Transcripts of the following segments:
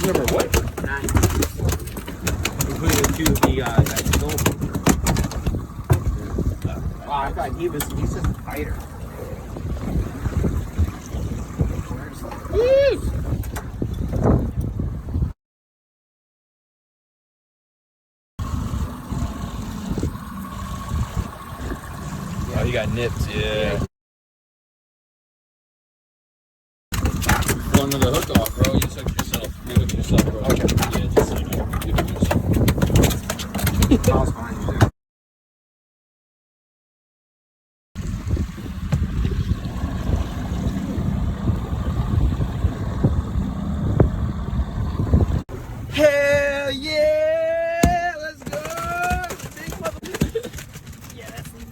number what? 9. Including the 2 he stole. I thought he's just a fighter. Oh, you got nipped, yeah. Pulling the hook off, bro. You just hook yourself. You hook yourself, bro. Okay. Yeah, just so you know. You hook yourself. Hell yeah! Let's go!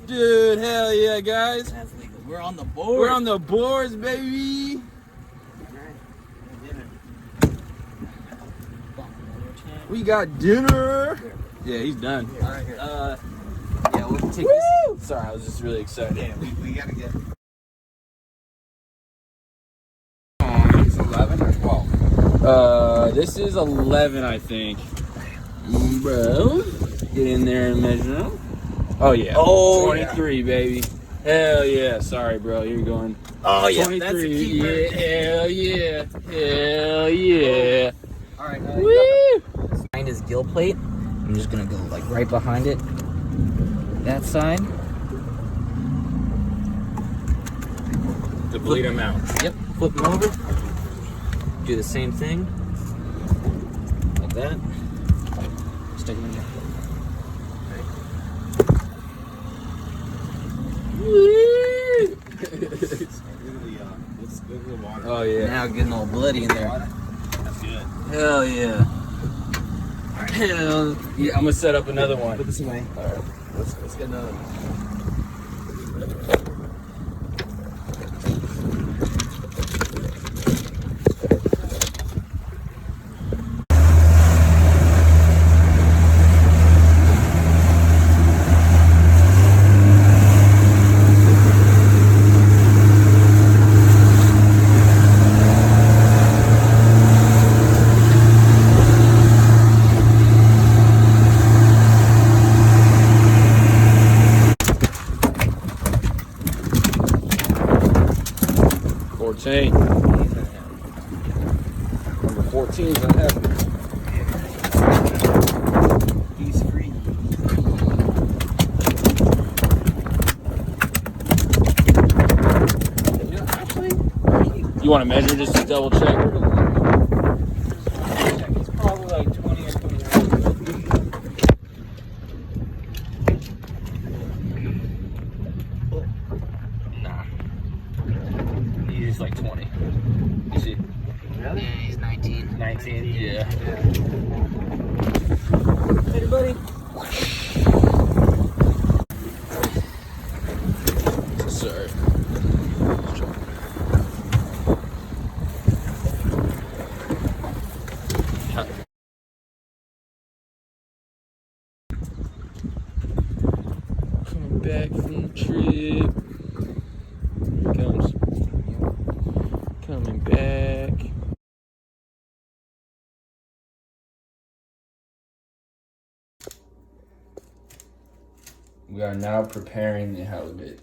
Dude, hell yeah, guys. That's legal. We're on the board. We're on the boards, baby. We got dinner. Yeah, he's done. All right, here. Yeah, we'll take Woo! this. Sorry, I was just really excited. Yeah, we gotta get. It's 11 or 12. This is 11, I think. Bro, get in there and measure them. Oh yeah. Oh, 23, yeah. Baby. Hell yeah. Sorry, bro. You're going. Oh yeah, 23. that's a keeper. Yeah. Hell yeah. Hell yeah. All right. Woo! Behind his gill plate. I'm just gonna go like right behind it. That side. Deplete them out. Yep. Flip them over. Do the same thing. Like that. Stick them in there. Oh yeah. Now getting all bloody in there. That's good. Hell yeah. Hell yeah. I'm gonna set up another one. Put this away. All right. Let's get another one. Number 14 is gonna happen. He's free. You want to measure just to double check? He's probably like 20 or 21. Nah. He's like 20. You see? Really? Yeah, he's 19. 19? Yeah. Hey, buddy. Sorry. Coming back from the trip. Here he comes. Coming back. We are now preparing the halibut.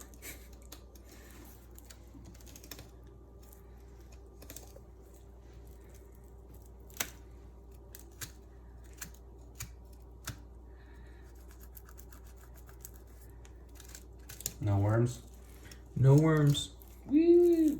No worms? No worms. Woo!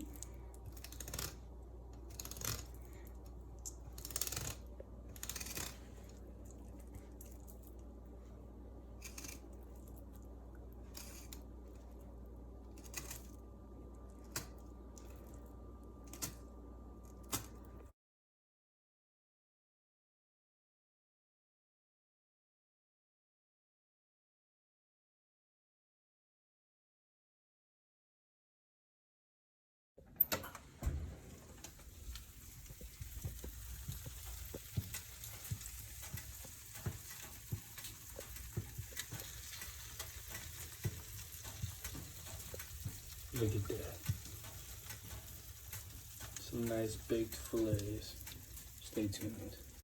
Look at that. Some nice baked fillets. Stay tuned.